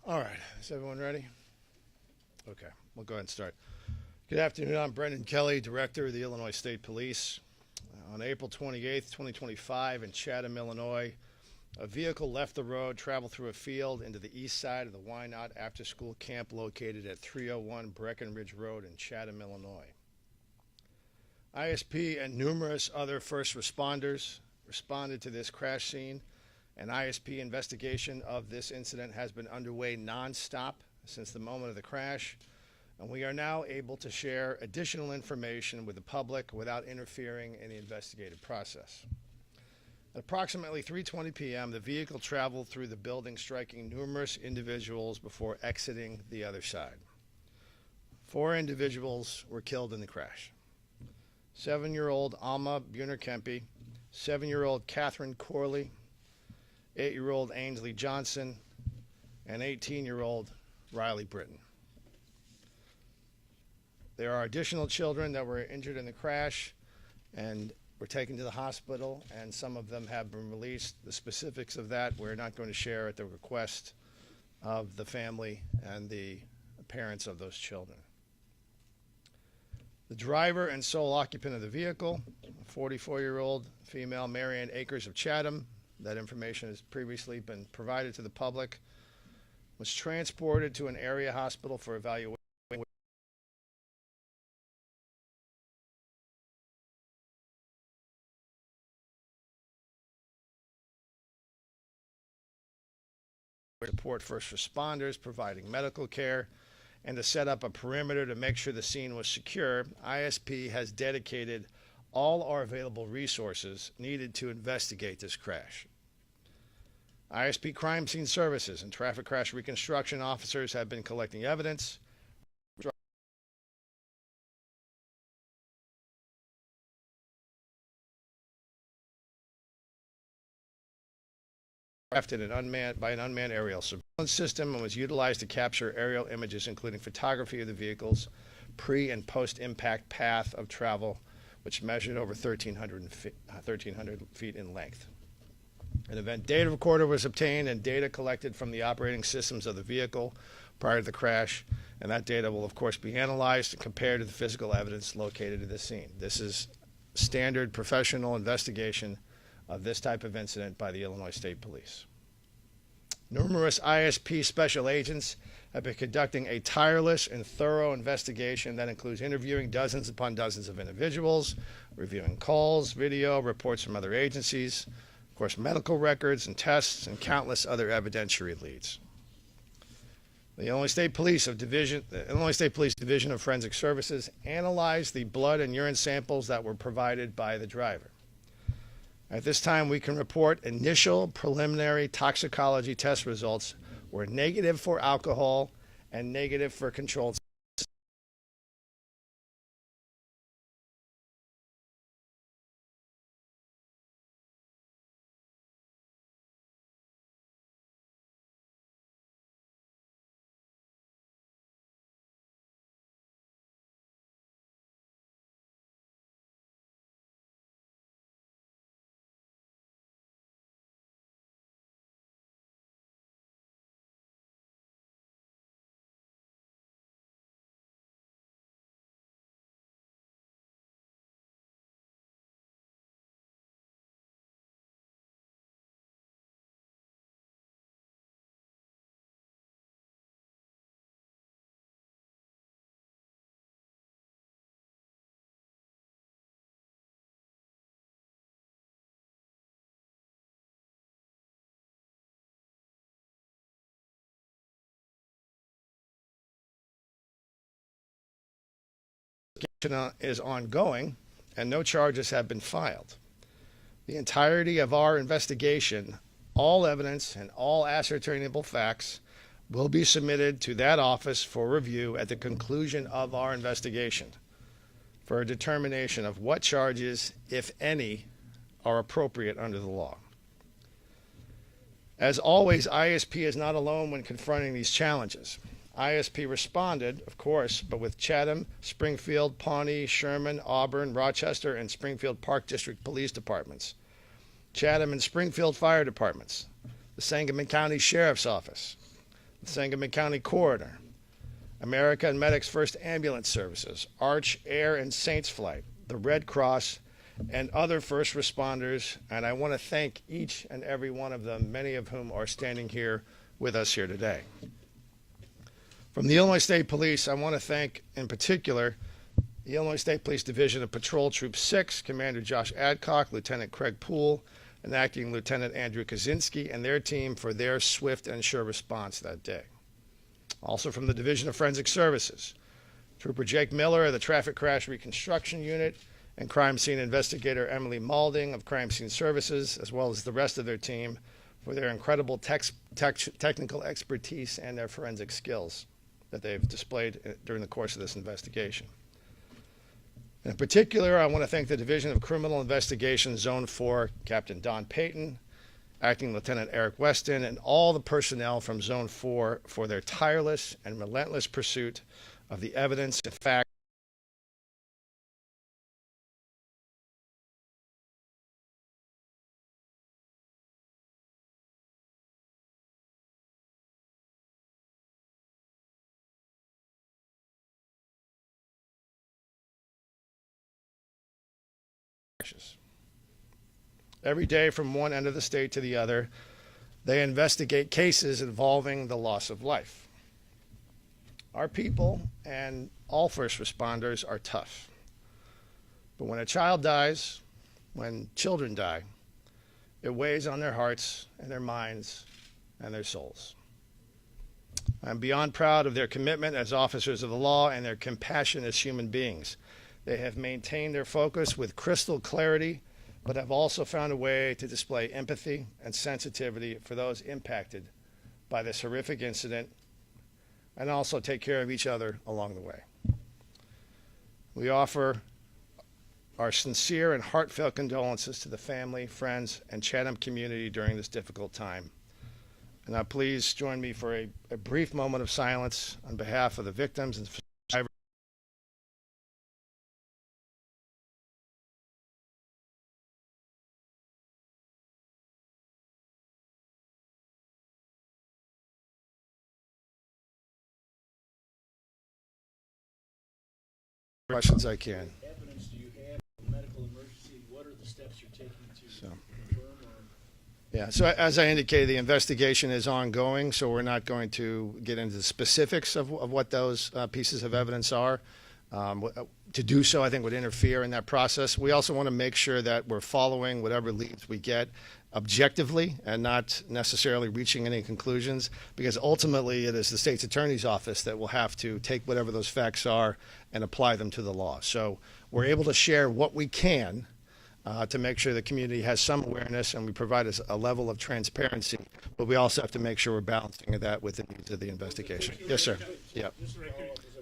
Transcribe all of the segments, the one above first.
All right, is everyone ready? Okay, we'll go ahead and start. Good afternoon, I'm Brendan Kelly, Director of the Illinois State Police. On April 28th, 2025, in Chatham, Illinois, a vehicle left the road, traveled through a field into the east side of the Why Not After School Camp located at 301 Breckenridge Road in Chatham, Illinois. ISP and numerous other first responders responded to this crash scene. An ISP investigation of this incident has been underway nonstop since the moment of the crash, and we are now able to share additional information with the public without interfering in the investigative process. At approximately 3:20 p.m., the vehicle traveled through the building, striking numerous individuals before exiting the other side. 4 individuals were killed in the crash. 7-year-old Alma Buhner-Kempe, 7-year-old Catherine Corley, 8-year-old Ainsley Johnson, and 18-year-old Riley Britton. There are additional children that were injured in the crash and were taken to the hospital, and some of them have been released. The specifics of that we're not going to share at the request of the family and the parents of those children. The driver and sole occupant of the vehicle, 44-year-old female Marianne Akers of Chatham, that information has previously been provided to the public, was transported to an area hospital for evaluation. Support first responders, providing medical care, and to set up a perimeter to make sure the scene was secure. ISP has dedicated all our available resources needed to investigate this crash. ISP crime scene services and traffic crash reconstruction officers have been collecting evidence, crafted by an unmanned aerial surveillance system, and was utilized to capture aerial images, including photography of the vehicle's pre- and post-impact path of travel, which measured over 1,300 feet in length. An event data recorder was obtained and data collected from the operating systems of the vehicle prior to the crash, and that data will, of course, be analyzed and compared to the physical evidence located at the scene. This is standard professional investigation of this type of incident by the Illinois State Police. Numerous ISP special agents have been conducting a tireless and thorough investigation that includes interviewing dozens upon dozens of individuals, reviewing calls, video, reports from other agencies, of course, medical records and tests, and countless other evidentiary leads. The Illinois State Police Division of Forensic Services analyzed the blood and urine samples that were provided by the driver. At this time, we can report initial preliminary toxicology test results were negative for alcohol and negative for controlled is ongoing, and no charges have been filed. The entirety of our investigation, all evidence and all ascertainable facts, will be submitted to that office for review at the conclusion of our investigation for a determination of what charges, if any, are appropriate under the law. As always, ISP is not alone when confronting these challenges. ISP responded, of course, but with Chatham, Springfield, Pawnee, Sherman, Auburn, Rochester, and Springfield Park District Police Departments, Chatham and Springfield Fire Departments, the Sangamon County Sheriff's Office, the Sangamon County Coroner, American Medics First Ambulance Services, Arch, Air, and Saints Flight, the Red Cross, and other first responders. And I want to thank each and every one of them, many of whom are standing here with us here today. From the Illinois State Police, I want to thank, in particular, the Illinois State Police Division of Patrol Troop 6, Commander Josh Adcock, Lieutenant Craig Poole, and Acting Lieutenant Andrew Kaczynski, and their team for their swift and sure response that day. Also from the Division of Forensic Services, Trooper Jake Miller of the Traffic Crash Reconstruction Unit, and Crime Scene Investigator Emily Malding of Crime Scene Services, as well as the rest of their team for their incredible technical expertise and their forensic skills that they've displayed during the course of this investigation. In particular, I want to thank the Division of Criminal Investigation Zone 4, Captain Don Payton, Acting Lieutenant Eric Weston, and all the personnel from Zone 4 for their tireless and relentless pursuit of the evidence and facts every day from one end of the state to the other. They investigate cases involving the loss of life. Our people and all first responders are tough. But when a child dies, when children die, it weighs on their hearts and their minds and their souls. I'm beyond proud of their commitment as officers of the law and their compassion as human beings. They have maintained their focus with crystal clarity, but have also found a way to display empathy and sensitivity for those impacted by this horrific incident, and also take care of each other along the way. We offer our sincere and heartfelt condolences to the family, friends, and Chatham community during this difficult time. And now please join me for a brief moment of silence on behalf of the victims and survivors. Questions I can. Evidence do you have of medical emergency? What are the steps you're taking to confirm or? Yeah, so as I indicated, the investigation is ongoing, so we're not going to get into the specifics of what those pieces of evidence are. To do so, I think, would interfere in that process. We also want to make sure that we're following whatever leads we get objectively and not necessarily reaching any conclusions, because ultimately it is the state's attorney's office that will have to take whatever those facts are and apply them to the law. So we're able to share what we can to make sure the community has some awareness, and we provide a level of transparency, but we also have to make sure we're balancing that with the needs of the investigation. Yes, sir. Yep. Was it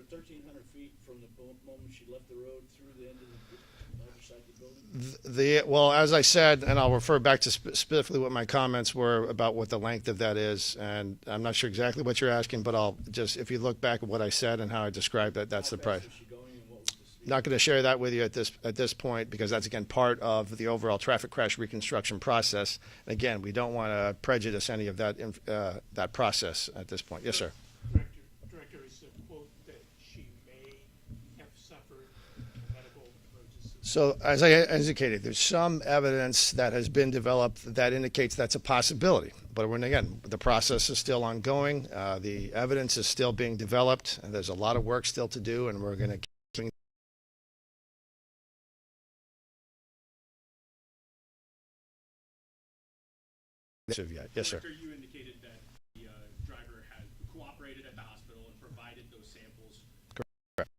1,300 feet from the moment she left the road through the end of the other side of the building? Well, as I said, and I'll refer back to specifically what my comments were about what the length of that is, and I'm not sure exactly what you're asking, but I'll just, if you look back at what I said and how I described that, that's the price. Not going to share that with you at this point, because that's, again, part of the overall traffic crash reconstruction process. And again, we don't want to prejudice any of that process at this point. Yes, sir. Director is a quote that she may have suffered a medical emergency. So as I indicated, there's some evidence that has been developed that indicates that's a possibility. But when, again, the process is still ongoing, the evidence is still being developed, and there's a lot of work still to do, and we're going to yet. Yes, sir. You indicated that the driver had cooperated at the hospital and provided those samples. Correct.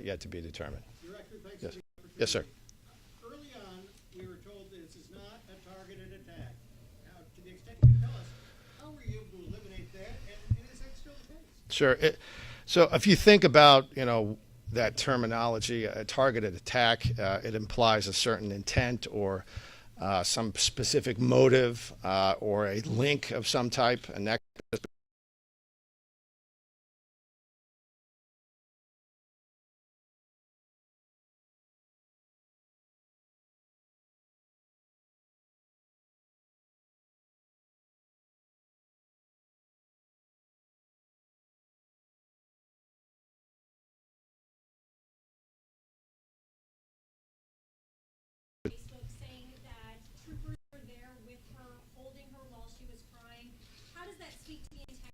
Yet to be determined. Director, thanks Yes. for the opportunity. Yes, sir. Early on, we were told this is not a targeted attack. Now, to the extent you can tell us, how were you able to eliminate that, and is that still the case? Sure. So if you think about, that terminology, a targeted attack, it implies a certain intent or some specific motive or a link of some type, a nexus. Facebook saying that troopers were there with her, holding her while she was crying. How does that speak to the integrity?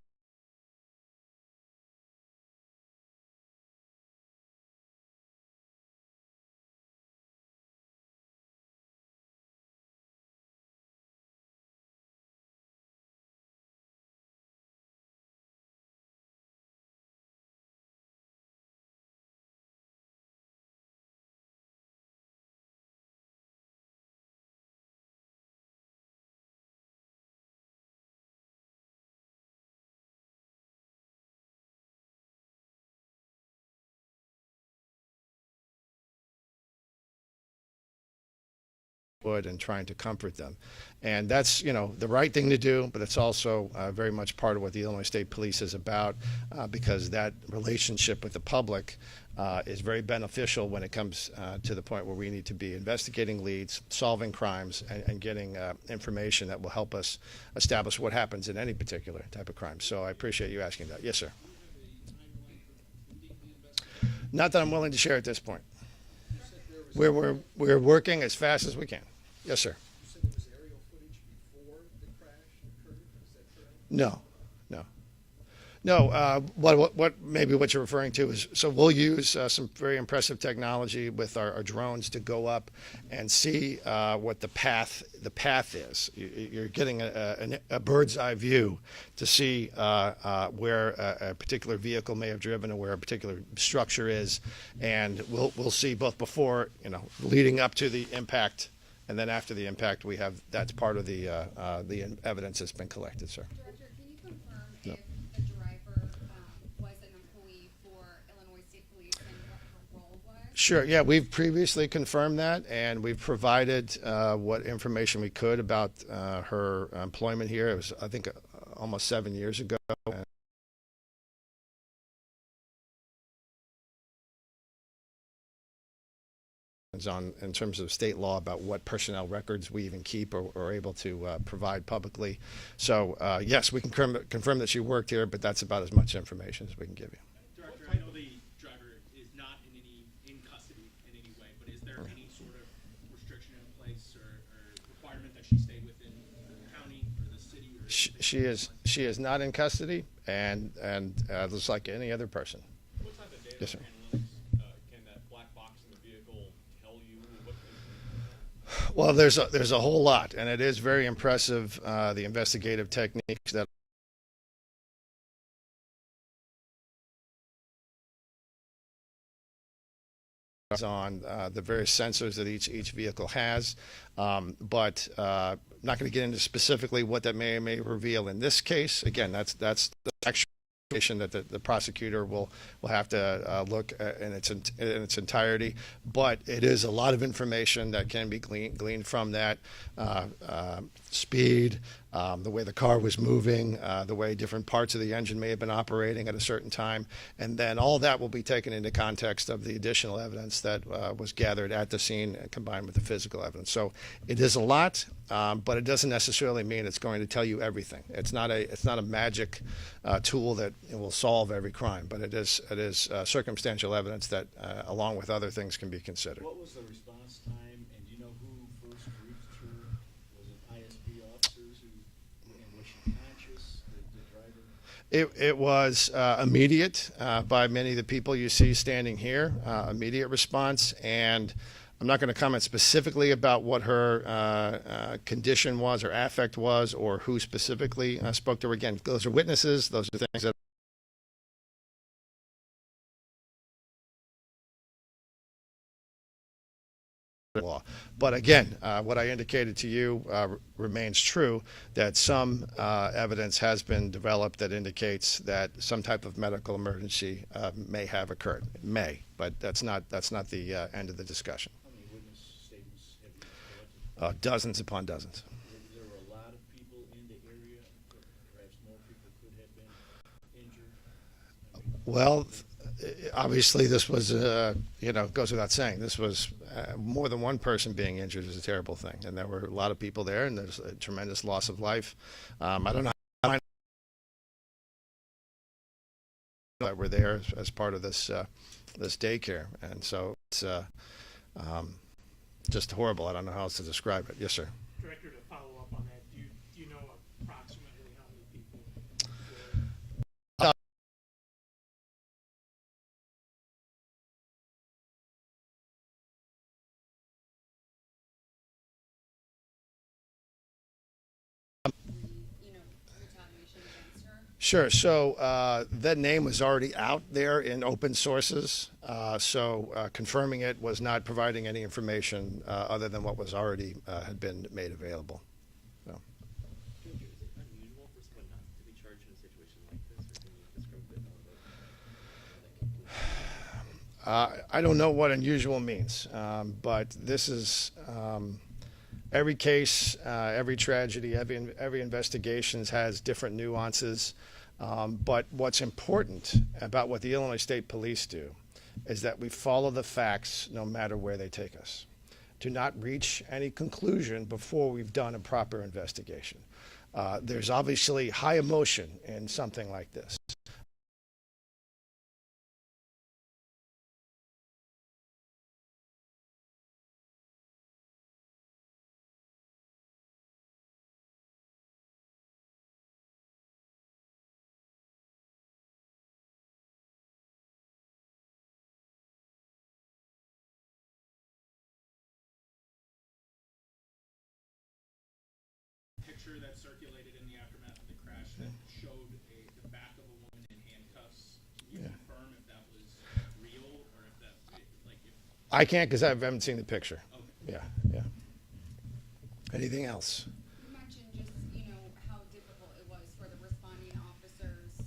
Would and trying to comfort them. And that's, the right thing to do, but it's also very much part of what the Illinois State Police is about because that relationship with the public is very beneficial when it comes to the point where we need to be investigating leads, solving crimes, and getting information that will help us establish what happens in any particular type of crime. So I appreciate you asking that. Yes, sir. Not that I'm willing to share at this point. We're working as fast as we can. Yes, sir. You said there was aerial footage before the crash occurred, is that correct? No, no. No, what you're referring to is, so we'll use some very impressive technology with our drones to go up and see what the path is. You're getting a bird's eye view to see where a particular vehicle may have driven or where a particular structure is, and we'll see both before, leading up to the impact, and then after the impact, we have that's part of the evidence that's been collected, sir. Director, can you confirm No. if the driver was an employee for Illinois State Police and what her role was? Sure. Yeah, we've previously confirmed that, and we've provided what information we could about her employment here. It was, I think, almost 7 years ago. In terms of state law about what personnel records we even keep or are able to provide publicly. So yes, we can confirm that she worked here, but that's about as much information as we can give you. Director, I know the driver is not in custody in any way, but is there any sort of restriction in place or requirement that she stay within the county or the city? Or She is not in custody, and just like any other person. What type of data Yes, sir. analytics can that black box in the vehicle tell you? Well, there's a whole lot, and it is very impressive, the investigative techniques that on the various sensors that each vehicle has, but not going to get into specifically what that may or may reveal in this case. Again, that's the actual information that the prosecutor will have to look at in its entirety. But it is a lot of information that can be gleaned from that speed, the way the car was moving, the way different parts of the engine may have been operating at a certain time, and then all that will be taken into context of the additional evidence that was gathered at the scene and combined with the physical evidence. So it is a lot, but it doesn't necessarily mean it's going to tell you everything. It's not a magic tool that will solve every crime, but it is circumstantial evidence that, along with other things, can be considered. What was the response time, and do you know who first reached her? Was it ISP officers and was she conscious, the driver? It was immediate by many of the people you see standing here, immediate response, and I'm not going to comment specifically about what her condition was or affect was or who specifically spoke to her. Again, those are witnesses. Those are things that law. But again, what I indicated to you remains true, that some evidence has been developed that indicates that some type of medical emergency may have occurred. It may, but that's not the end of the discussion. How many witness statements have you Dozens upon dozens. There were a lot of people in the area, perhaps more people could have been injured. Well, obviously, this was, goes without saying. This was more than one person being injured is a terrible thing. And there were a lot of people there, and there's a tremendous loss of life. I don't know how that were there as part of this this daycare. And so it's just horrible. I don't know how else to describe it. Yes, sir. Director, to follow up on that, do you know approximately how many people were? Retaliation against her? Sure. So that name was already out there in open sources. So confirming it was not providing any information other than what was already had been made available. So. Is it unusual for someone not to be charged in a situation like this, or can you describe a bit more about that? I don't know what unusual means, but this is every case, every tragedy, every investigation has different nuances. But what's important about what the Illinois State Police do is that we follow the facts no matter where they take us. Do not reach any conclusion before we've done a proper investigation. There's obviously high emotion in something like this. Picture that circulated in the aftermath of the crash that showed the back of a woman in handcuffs. Can you confirm if that was real or if that, if... I can't because I haven't seen the picture. Okay. Yeah. Anything else? You mentioned just, how difficult it was for the responding officers,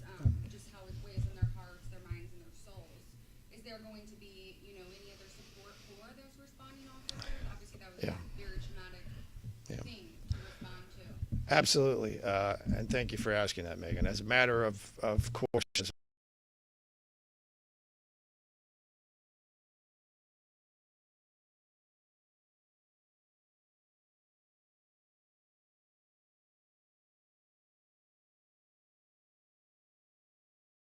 just how it weighs on their hearts, their minds, and their souls. Is there going to be, any other support for those responding officers? Obviously, that was Yeah. a very traumatic Yeah. thing to respond to. Absolutely, and thank you for asking that, Megan. As a matter of course,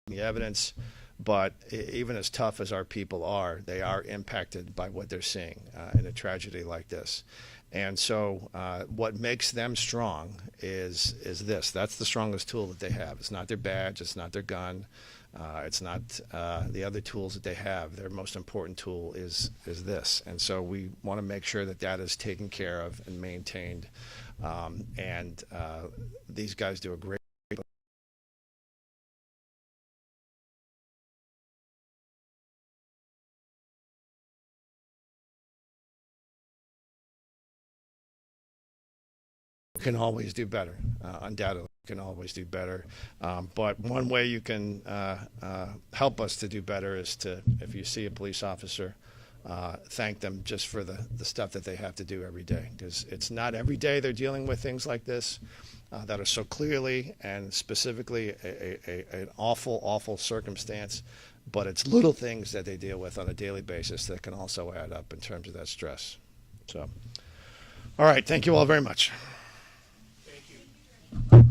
the evidence, but even as tough as our people are, they are impacted by what they're seeing in a tragedy like this. And so what makes them strong is this. That's the strongest tool that they have. It's not their badge. It's not their gun. It's not the other tools that they have. Their most important tool is this. And so we want to make sure that that is taken care of and maintained. And these guys do a great can always do better. Undoubtedly, can always do better. But one way you can help us to do better is to, if you see a police officer, thank them just for the stuff that they have to do every day. Because it's not every day they're dealing with things like this that are so clearly and specifically an awful, awful circumstance. But it's little things that they deal with on a daily basis that can also add up in terms of that stress. So, all right, thank you all very much. Thank you.